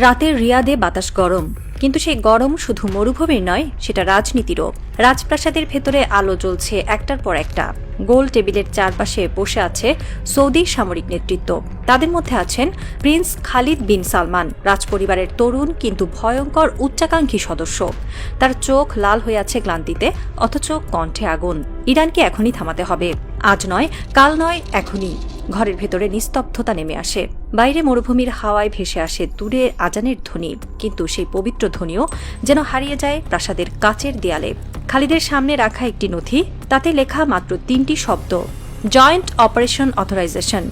রাতের রিয়াদে বাতাস গরম, কিন্তু সেই গরম শুধু মরুভূমির নয়, সেটা রাজনীতিরও। রাজপ্রাসাদের ভেতরে আলো জ্বলছে একটার পর একটা। গোল টেবিলের চারপাশে বসে আছে সৌদি সামরিক নেতৃত্ব। তাদের মধ্যে আছেন প্রিন্স খালিদ বিন সালমান, রাজপরিবারের তরুণ কিন্তু ভয়ঙ্কর উচ্চাকাঙ্ক্ষী সদস্য। তার চোখ লাল হয়ে আছে ক্লান্তিতে, অথচ কণ্ঠে আগুন। ইরানকে এখনই থামাতে হবে, আজ নয়, কাল নয়, এখনই। ঘরের ভেতরে নিস্তব্ধতা নেমে আসে। বাইরে মরুভূমির হাওয়ায় ভেসে আসে দূরে আজানের ধ্বনি, কিন্তু সেই পবিত্র ধ্বনিও যেন হারিয়ে যায় প্রাসাদের কাচের দেয়ালে। খালিদের সামনে রাখা একটি নথি, তাতে লেখা মাত্র ৩টি শব্দ: জয়েন্ট অপারেশন অথরাইজেশন।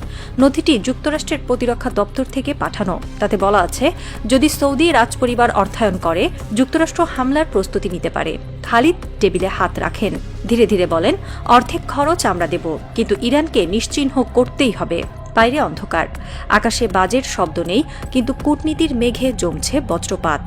নথিটি যুক্তরাষ্ট্রের প্রতিরক্ষা দপ্তর থেকে পাঠানো। তাতে বলা আছে, যদি সৌদি রাজপরিবার অর্থায়ন করে, যুক্তরাষ্ট্র হামলার প্রস্তুতি নিতে পারে। খালিদ টেবিলে হাত রাখেন, ধীরে ধীরে বলেন, অর্ধেক খরচ আমরা দেব, কিন্তু ইরানকে নিশ্চিহ্ন করতেই হবে। বাইরে অন্ধকার, আকাশে বাজের শব্দ নেই, কিন্তু কূটনীতির মেঘে জমছে বজ্রপাত।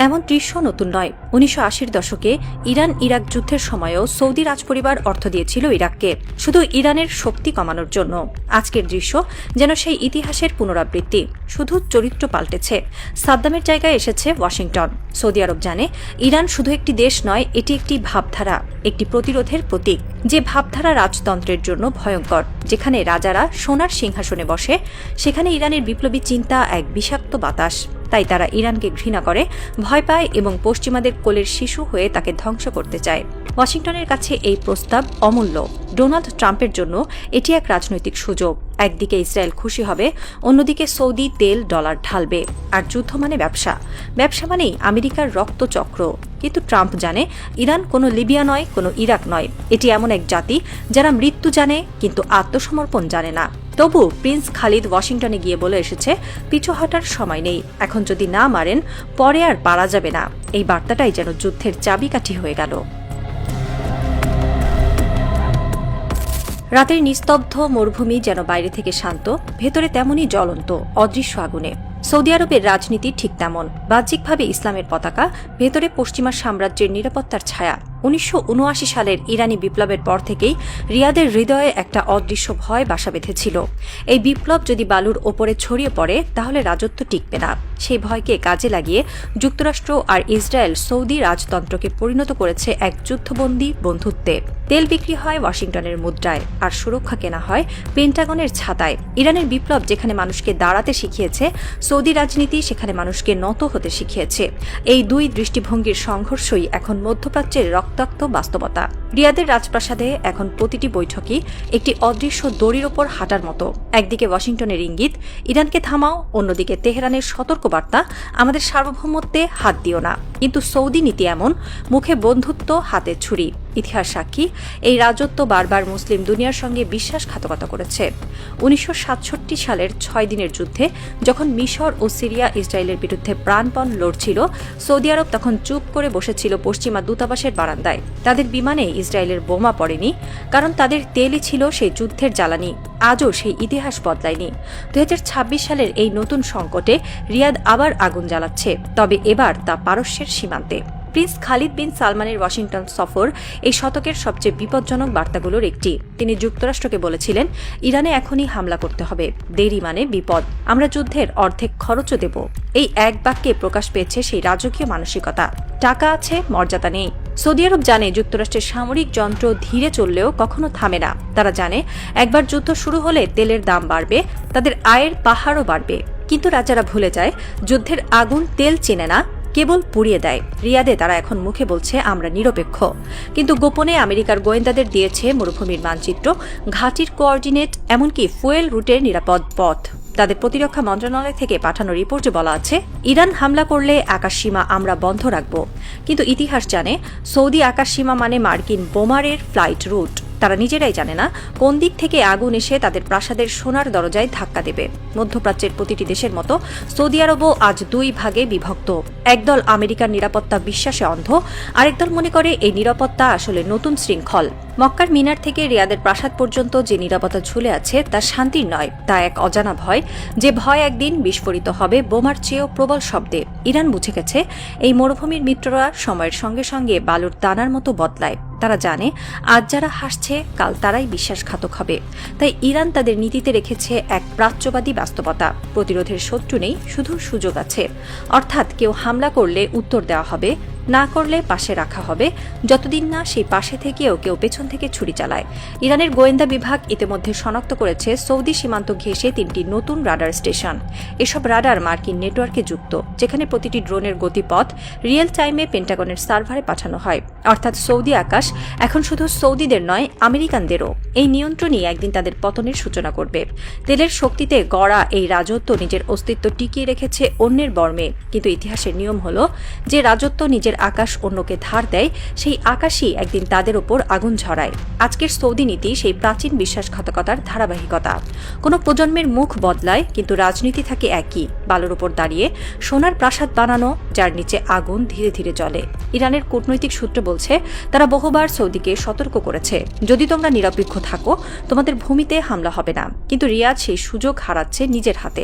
এমন দৃশ্য নতুন নয়। ১৯৮০-র দশকে ইরান ইরাক যুদ্ধের সময়ও সৌদি রাজপরিবার অর্থ দিয়েছিল ইরাককে, শুধু ইরানের শক্তি কমানোর জন্য। আজকের দৃশ্য যেন সেই ইতিহাসের পুনরাবৃত্তি, শুধু চরিত্র পাল্টেছে। সাদ্দামের জায়গায় এসেছে ওয়াশিংটন। সৌদি আরব জানে, ইরান শুধু একটি দেশ নয়, এটি একটি ভাবধারা, একটি প্রতিরোধের প্রতীক। যে ভাবধারা রাজতন্ত্রের জন্য ভয়ঙ্কর, যেখানে রাজারা সোনার সিংহাসনে বসে, সেখানে ইরানের বিপ্লবী চিন্তা এক বিষাক্ত বাতাস। তাই তারা ইরানকে ঘৃণা করে, ভয় পায় এবং পশ্চিমাদের কোলের শিশু হয়ে তাকে ধ্বংস করতে চায়। ওয়াশিংটনের কাছে এই প্রস্তাব অমূল্য। ডোনাল্ড ট্রাম্পের জন্য এটি এক রাজনৈতিক সুযোগ। একদিকে ইসরায়েল খুশি হবে, অন্যদিকে সৌদি তেল ডলার ঢালবে। আর যুদ্ধ মানে ব্যবসা, ব্যবসা মানেই আমেরিকার রক্তচক্র। কিন্তু ট্রাম্প জানে, ইরান কোনো লিবিয়া নয়, কোনো ইরাক নয়। এটি এমন এক জাতি যারা মৃত্যু জানে কিন্তু আত্মসমর্পণ জানে না। তবু প্রিন্স খালিদ ওয়াশিংটনে গিয়ে বলে এসেছে, পিছু হটার সময় নেই। এখন যদি না মারেন, পরে আর পারা যাবে না। এই বার্তাটাই যেন যুদ্ধের চাবিকাঠি হয়ে গেল। রাতের নিস্তব্ধ মরুভূমি যেন বাইরে থেকে শান্ত, ভেতরে তেমনই জ্বলন্ত, অদৃশ্য আগুনে। সৌদি আরবের রাজনীতি ঠিক তেমন। বাহ্যিকভাবে ইসলামের পতাকা, ভেতরে পশ্চিমা সাম্রাজ্যের নিরাপত্তার ছায়া। ১৯৭৯ সালের ইরানি বিপ্লবের পর থেকেই রিয়াদের হৃদয়ে একটা অদৃশ্য ভয় বাসা বেঁধেছিল। এই বিপ্লব যদি বালুর ওপরে ছড়িয়ে পড়ে, তাহলে রাজত্ব টিকবে না। সেই ভয়কে কাজে লাগিয়ে যুক্তরাষ্ট্র আর ইসরায়েল সৌদি রাজতন্ত্রকে পরিণত করেছে এক যুদ্ধবন্দী বন্ধুত্বে। তেল বিক্রি হয় ওয়াশিংটনের মুদ্রায়, আর সুরক্ষা কেনা হয় পেন্টাগনের ছাতায়। ইরানের বিপ্লব যেখানে মানুষকে দাঁড়াতে শিখিয়েছে, সৌদি রাজনীতি সেখানে মানুষকে নত হতে শিখিয়েছে। এই দুই দৃষ্টিভঙ্গির সংঘর্ষই এখন মধ্যপ্রাচ্যের রক্তাক্ত বাস্তবতা। রিয়াদের রাজপ্রাসাদে এখন প্রতিটি বৈঠকই একটি অদৃশ্য দড়ির ওপর হাঁটার মতো। একদিকে ওয়াশিংটনের ইঙ্গিত, ইরানকে থামাও, অন্যদিকে তেহরানের সতর্কবার্তা, আমাদের সার্বভৌমত্বে হাত দিও না। কিন্তু সৌদি নীতি এমন, মুখে বন্ধুত্ব, হাতে ছুরি। ইতিহাস সাক্ষী, এই রাজত্ব বারবার মুসলিম দুনিয়ার সঙ্গে বিশ্বাসঘাতকতা করেছে। ১৯৬৭ সালের ৬ দিনের যুদ্ধে যখন মিশর ও সিরিয়া ইসরায়েলের বিরুদ্ধে প্রাণপণ লড়ছিল, সৌদি আরব তখন চুপ করে বসেছিল পশ্চিমা দূতাবাসের বারান্দায়। তাদের বিমানে ইসরায়েলের বোমা পড়েনি, কারণ তাদের তেলই ছিল সেই যুদ্ধের জ্বালানি। আজও সেই ইতিহাস বদলায়নি। ২০২৬ সালের এই নতুন সংকটে রিয়াদ আবার আগুন জ্বালাচ্ছে, তবে এবার তা পারস্যের সীমান্তে। প্রিন্স খালিদ বিন সালমানের ওয়াশিংটন সফর এই শতকের সবচেয়ে বিপজ্জনক বার্তাগুলোর একটি। তিনি যুক্তরাষ্ট্রকে বলেছিলেন, ইরানে এখনই হামলা করতে হবে, দেরি মানে বিপদ, আমরা যুদ্ধের অর্ধেক খরচও দেব। এই এক বাক্যে প্রকাশ পেয়েছে সেই রাজকীয় মানসিকতা। টাকা আছে, মর্যাদা নেই। সৌদি আরব জানে, যুক্তরাষ্ট্রের সামরিক যন্ত্র ধীরে চললেও কখনো থামে না। তারা জানে, একবার যুদ্ধ শুরু হলে তেলের দাম বাড়বে, তাদের আয়ের পাহাড়ও বাড়বে। কিন্তু রাজারা ভুলে যায়, যুদ্ধের আগুন তেল চেনে না, কেবল পুড়িয়ে দেয়। রিয়াদে তারা এখন মুখে বলছে, আমরা নিরপেক্ষ, কিন্তু গোপনে আমেরিকার গোয়েন্দাদের দিয়েছে মরুভূমির মানচিত্র, ঘাঁটির কোঅর্ডিনেট, এমনকি ফুয়েল রুটের নিরাপদ পথ। তাদের প্রতিরক্ষা মন্ত্রণালয় থেকে পাঠানো রিপোর্টে বলা আছে, ইরান হামলা করলে আকাশসীমা আমরা বন্ধ রাখব। কিন্তু ইতিহাস জানে, সৌদি আকাশসীমা মানে মার্কিন বোমারের ফ্লাইট রুট। তারা নিজেরাই জানে না কোন দিক থেকে আগুন এসে তাদের প্রাসাদের সোনার দরজায় ধাক্কা দেবে। মধ্যপ্রাচ্যের প্রতিটি দেশের মতো সৌদি আরবও আজ দুই ভাগে বিভক্ত। একদল আমেরিকার নিরাপত্তা বিশ্বাসে অন্ধ, আরেক দল মনে করে এই নিরাপত্তা আসলে নতুন শৃঙ্খল। মক্কার মিনার থেকে রিয়াদের প্রাসাদ পর্যন্ত যে নিরাপত্তা ঝুলে আছে তা শান্তির নয়, তা এক অজানা ভয়, যে ভয় একদিন বিস্ফোরিত হবে বোমার চেয়েও প্রবল শব্দে। ইরান বুঝে গেছে এই মরুভূমির মিত্ররা সময়ের সঙ্গে সঙ্গে বালুর দানার মতো বদলায়। তারা জানে আজ যারা হাসছে কাল তারাই বিশ্বাসঘাতক হবে। তাই ইরান তাদের নীতিতে রেখেছে এক প্রাচ্যবাদী বাস্তবতা। প্রতিরোধের শত্রু নেই, শুধু সুযোগ আছে। অর্থাৎ কেউ হামলা করলে উত্তর দেওয়া হবে, না করলে পাশে রাখা হবে, যতদিন না সেই পাশে থেকেও কেউ পেছন থেকে ছুরি চালায়। ইরানের গোয়েন্দা বিভাগ ইতিমধ্যে শনাক্ত করেছে সৌদি সীমান্ত ঘেঁষে 3টি নতুন রাডার স্টেশন। এসব রাডার মার্কিন নেটওয়ার্কে যুক্ত, যেখানে প্রতিটি ড্রোনের গতিপথ রিয়েল টাইমে পেন্টাগনের সার্ভারে পাঠানো হয়। অর্থাৎ সৌদি আকাশ এখন শুধু সৌদিদের নয়, আমেরিকানদেরও। এই নিয়ন্ত্রণই একদিন তাদের পতনের সূচনা করবে। তেলের শক্তিতে গড়া এই রাজত্ব নিজের অস্তিত্ব টিকিয়ে রেখেছে অন্যের বর্মে। কিন্তু ইতিহাসের নিয়ম হল, যে রাজত্ব নিজের আকাশ অন্যকে ধার দেয়, সেই আকাশই একদিন তাদের ওপর আগুন ঝরায়। আজকের সৌদি নীতি সেই প্রাচীন বিশ্বাসঘাতকতার ধারাবাহিকতা। কোনো প্রজন্মের মুখ বদলায়, কিন্তু রাজনীতি থাকে একই, বালুর ওপর দাঁড়িয়ে সোনার প্রাসাদ বানানো, যার নিচে আগুন ধীরে ধীরে জ্বলে। ইরানের কূটনৈতিক সূত্র বলছে, তারা বহুবার সৌদিকে সতর্ক করেছে, যদি তোমরা নিরপেক্ষ থাকো তোমাদের ভূমিতে হামলা হবে না। কিন্তু রিয়াদ সেই সুযোগ হারাচ্ছে নিজের হাতে।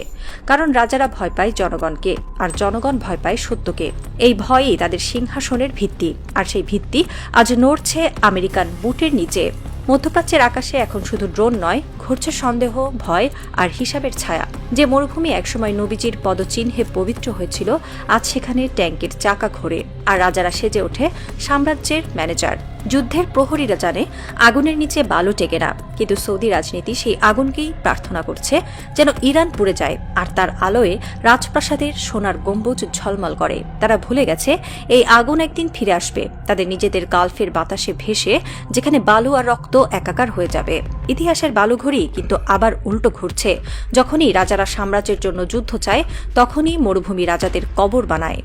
কারণ রাজারা ভয় পায় জনগণকে, আর জনগণ ভয় পায় সত্যকে। এই ভয়ই তাদের সিংহাসনের ভিত্তি, আর সেই ভিত্তি আজ নড়ছে আমেরিকান বুটের নিচে। মধ্যপ্রাচ্যের আকাশে এখন শুধু ড্রোন নয়, ঘুরছে সন্দেহ, ভয় আর হিসাবের ছায়া। যে মরুভূমি একসময় নবীজির পদচিহ্নে পবিত্র হয়েছিল, আজ সেখানে ট্যাঙ্কের চাকা ঘোরে, আর রাজারা সেজে ওঠে সাম্রাজ্যের ম্যানেজার। যুদ্ধের প্রহরীরা জানে আগুনের নিচে বালু টেকে না, কিন্তু সৌদি রাজনীতি সেই আগুনকেই প্রার্থনা করছে যেন ইরান পুড়ে যায়, আর তার আলোয় রাজপ্রাসাদের সোনার গম্বুজ ঝলমল করে। তারা ভুলে গেছে এই আগুন একদিন ফিরে আসবে, তাদের নিজেদের গালফের বাতাসে ভেসে, যেখানে বালু আর রক্ত একাকার হয়ে যাবে। ইতিহাসের বালুঘড়ি কিন্তু আবার উল্টো ঘুরছে। যখনই রাজারা সাম্রাজ্যের জন্য যুদ্ধ চায়, তখনই মরুভূমি রাজাদের কবর বানায়।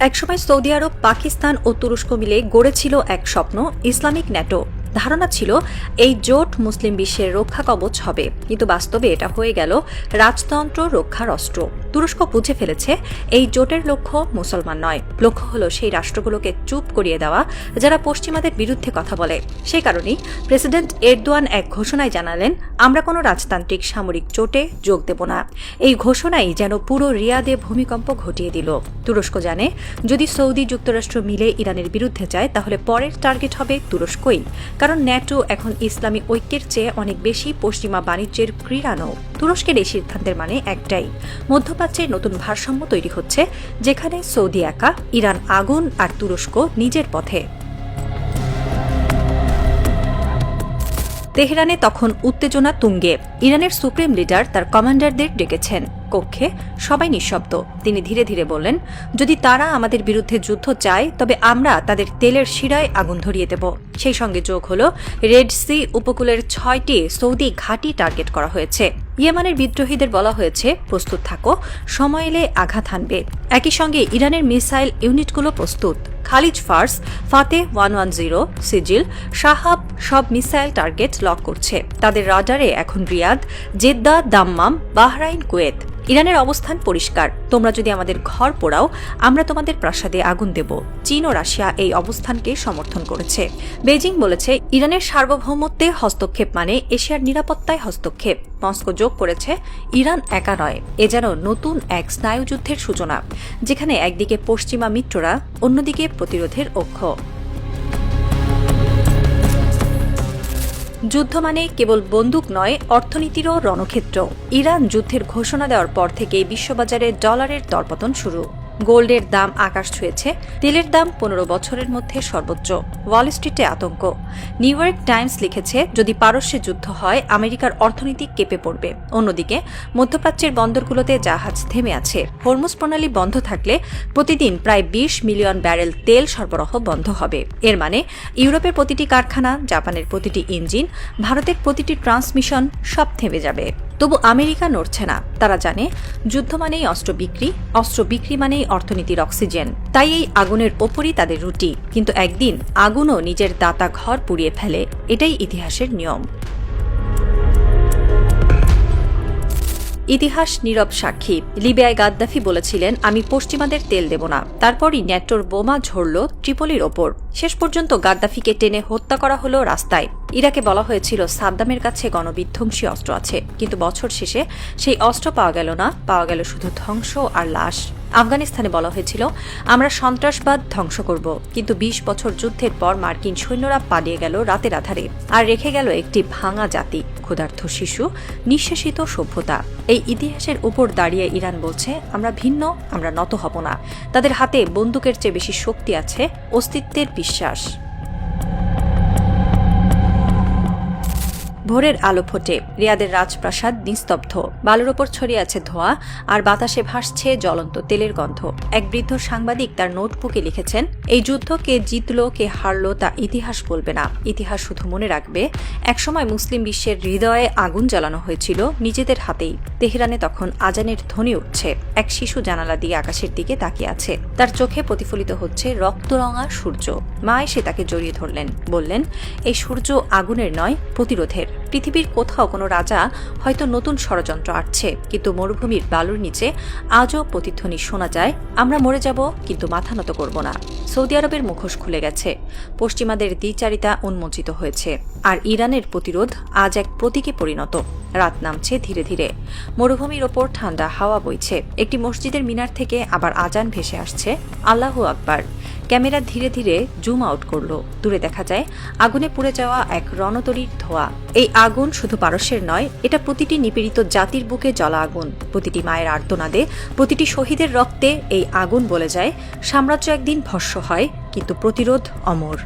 একসময় সৌদি আরব, পাকিস্তান ও তুরস্ক মিলে গড়েছিল এক স্বপ্ন, ইসলামিক ন্যাটো। ধারণা ছিল এই জোট মুসলিম বিশ্বের রক্ষা কবচ হবে, কিন্তু বাস্তবে এটা হয়ে গেল রাজতন্ত্র রক্ষার অস্ত্র। তুরস্ক বুঝে ফেলেছে এই জোটের লক্ষ্য মুসলমান নয়, লক্ষ্য হলো সেই রাষ্ট্রগুলোকে চুপ করিয়ে দেওয়া যারা পশ্চিমাদের বিরুদ্ধে কথা বলে। সেই কারণেই প্রেসিডেন্ট এরদোয়ান এক ঘোষণায় জানালেন, আমরা কোনো রাজতান্ত্রিক সামরিক জোটে যোগ দেব না। এই ঘোষণাই যেন পুরো রিয়াদে ভূমিকম্প ঘটিয়ে দিল। তুরস্ক জানে, যদি সৌদি যুক্তরাষ্ট্র মিলে ইরানের বিরুদ্ধে যায়, তাহলে পরের টার্গেট হবে তুরস্কই। কারণ ন্যাটো এখন ইসলামী ঐক্যের চেয়ে অনেক বেশি পশ্চিমা বাণিজ্যের ক্রীড়ানৌ। তুরস্কের এই সিদ্ধান্তের মানে একটাই, মধ্যপ্রাচ্যের নতুন ভারসাম্য তৈরি হচ্ছে, যেখানে সৌদি একা, ইরান আগুন আর তুরস্ক নিজের পথে। তেহরানে তখন উত্তেজনা তুঙ্গে। ইরানের সুপ্রিম লিডার তার কমান্ডারদের ডেকেছেন কক্ষে, সবাই নিঃশব্দ। তিনি ধীরে ধীরে বললেন, যদি তারা আমাদের বিরুদ্ধে যুদ্ধ চায়, তবে আমরা তাদের তেলের শিরায় আগুন ধরিয়ে দেব। সেই সঙ্গে যোগ হল রেড সি উপকূলের 6টি সৌদি ঘাঁটি টার্গেট করা হয়েছে। ইয়েমানের বিদ্রোহীদের বলা হয়েছে, প্রস্তুত থাকো, সময় এলে আঘাত হানবে। একই সঙ্গে ইরানের মিসাইল ইউনিটগুলো প্রস্তুত। খালিজ ফার্স, ফাতে 110, সিজিল, শাহাব সব মিসাইল টার্গেট লক করছে। তাদের রাডারে এখন Riyadh, Jeddah, Dammam, Bahrain, Kuwait. ইরানের অবস্থান পরিষ্কার, তোমরা যদি আমাদের ঘর পোড়াও, আমরা তোমাদের প্রাসাদে আগুন দেব। চীন ও রাশিয়া এই অবস্থানকে সমর্থন করেছে। বেজিং বলেছে, ইরানের সার্বভৌমত্বে হস্তক্ষেপ মানে এশিয়ার নিরাপত্তায় হস্তক্ষেপ। মস্কো যোগ করেছে, ইরান একা নয়, এ যেন নতুন এক স্নায়ুযুদ্ধের সূচনা, যেখানে একদিকে পশ্চিমা মিত্ররা, অন্যদিকে প্রতিরোধের অক্ষ। যুদ্ধ মানে কেবল বন্দুক নয়, অর্থনীতিরও রণক্ষেত্র। ইরান যুদ্ধের ঘোষণা দেওয়ার পর থেকেই বিশ্ববাজারে ডলারের দরপতন শুরু। গোল্ডের দাম আকাশ ছুঁয়েছে, তেলের দাম 15 বছরের মধ্যে সর্বোচ্চ। ওয়াল স্ট্রিটে আতঙ্ক। নিউ ইয়র্ক টাইমস লিখেছে, যদি পারস্যে যুদ্ধ হয়, আমেরিকার অর্থনীতি কেঁপে পড়বে। অন্যদিকে মধ্যপ্রাচ্যের বন্দরগুলোতে জাহাজ থেমে আছে। হরমুজ প্রণালী বন্ধ থাকলে প্রতিদিন প্রায় 20 মিলিয়ন ব্যারেল তেল সরবরাহ বন্ধ হবে। এর মানে ইউরোপের প্রতিটি কারখানা, জাপানের প্রতিটি ইঞ্জিন, ভারতের প্রতিটি ট্রান্সমিশন সব থেমে যাবে। তবু আমেরিকা নড়ছে না। তারা জানে, যুদ্ধ মানেই অস্ত্র বিক্রি, অস্ত্র বিক্রি মানেই অর্থনীতির অক্সিজেন। তাই এই আগুনের ওপরই তাদের রুটি। কিন্তু একদিন আগুনও নিজের দাতা ঘর পুড়িয়ে ফেলে, এটাই ইতিহাসের নিয়ম। ইতিহাস নীরব সাক্ষী। লিবিয়ায় গাদ্দাফি বলেছিলেন, আমি পশ্চিমাদের তেল দেব না। তারপরই ন্যাটোর বোমা ঝরল ট্রিপলির ওপর। শেষ পর্যন্ত গাদ্দাফিকে টেনে হত্যা করা হলো রাস্তায়। ইরাকে বলা হয়েছিল সাদ্দামের কাছে গণবিধ্বংসী অস্ত্র আছে, কিন্তু বছর শেষে সেই অস্ত্র পাওয়া গেল না, পাওয়া গেল শুধু ধ্বংস আর লাশ। আফগানিস্তানে বলা হয়েছিল, আমরা সন্ত্রাসবাদ ধ্বংস করব, কিন্তু ২০ বছর যুদ্ধের পর মার্কিন সৈন্যরা পালিয়ে গেল রাতের আধারে, আর রেখে গেল একটি ভাঙা জাতি, ক্ষুধার্ত শিশু, নিঃশেষিত সভ্যতা। এই ইতিহাসের উপর দাঁড়িয়ে ইরান বলছে, আমরা ভিন্ন, আমরা নত হব না। তাদের হাতে বন্দুকের চেয়ে বেশি শক্তি আছে অস্তিত্বের বিশ্বাস। ভোরের আলো ফোটে, রিয়াদের রাজপ্রাসাদ নিস্তব্ধ, বালুর ওপর ছড়িয়ে আছে ধোঁয়া, আর বাতাসে ভাসছে জ্বলন্ত তেলের গন্ধ। এক বৃদ্ধ সাংবাদিক তার নোটবুকে লিখেছেন, এই যুদ্ধ কে জিতল কে হারল তা ইতিহাস বলবে না, ইতিহাস শুধু মনে রাখবে একসময় মুসলিম বিশ্বের হৃদয়ে আগুন জ্বালানো হয়েছিল নিজেদের হাতেই। তেহরানে তখন আজানের ধ্বনি উঠছে, এক শিশু জানালা দিয়ে আকাশের দিকে তাকিয়ে আছে, তার চোখে প্রতিফলিত হচ্ছে রক্তরঙা সূর্য। মা এসে তাকে জড়িয়ে ধরলেন, বললেন, এই সূর্য আগুনের নয়, প্রতিরোধের। পৃথিবীর কোথাও কোনো রাজা হয়তো নতুন ষড়যন্ত্র আটছে, কিন্তু মরুভূমির বালুর নিচে আজও প্রতিধ্বনি শোনা যায়, আমরা মরে যাব কিন্তু মাথা নত করব না। সৌদি আরবের মুখোশ খুলে গেছে, পশ্চিমাদের দ্বিচারিতা উন্মোচিত হয়েছে, আর ইরানের প্রতিরোধ আজ এক প্রতীকে পরিণত। রাত নামছে ধীরে ধীরে, মরুভূমির ওপর ঠান্ডা হাওয়া বইছে। একটি মসজিদের মিনার থেকে আবার আজান ভেসে আসছে, আল্লাহু আকবার। ক্যামেরা ধীরে ধীরে জুম আউট করল, দূরে দেখা যায় আগুনে পুড়ে যাওয়া এক রণতরীর ধোঁয়া। এই আগুন শুধু পারস্যের নয়, এটা প্রতিটি নিপীড়িত জাতির বুকে জ্বলা আগুন, প্রতিটি মায়ের আর্তনাদে, প্রতিটি শহীদের রক্তে। এই আগুন বলে যায়, সাম্রাজ্য একদিন ভস্ম হয়, কিন্তু প্রতিরোধ অমর।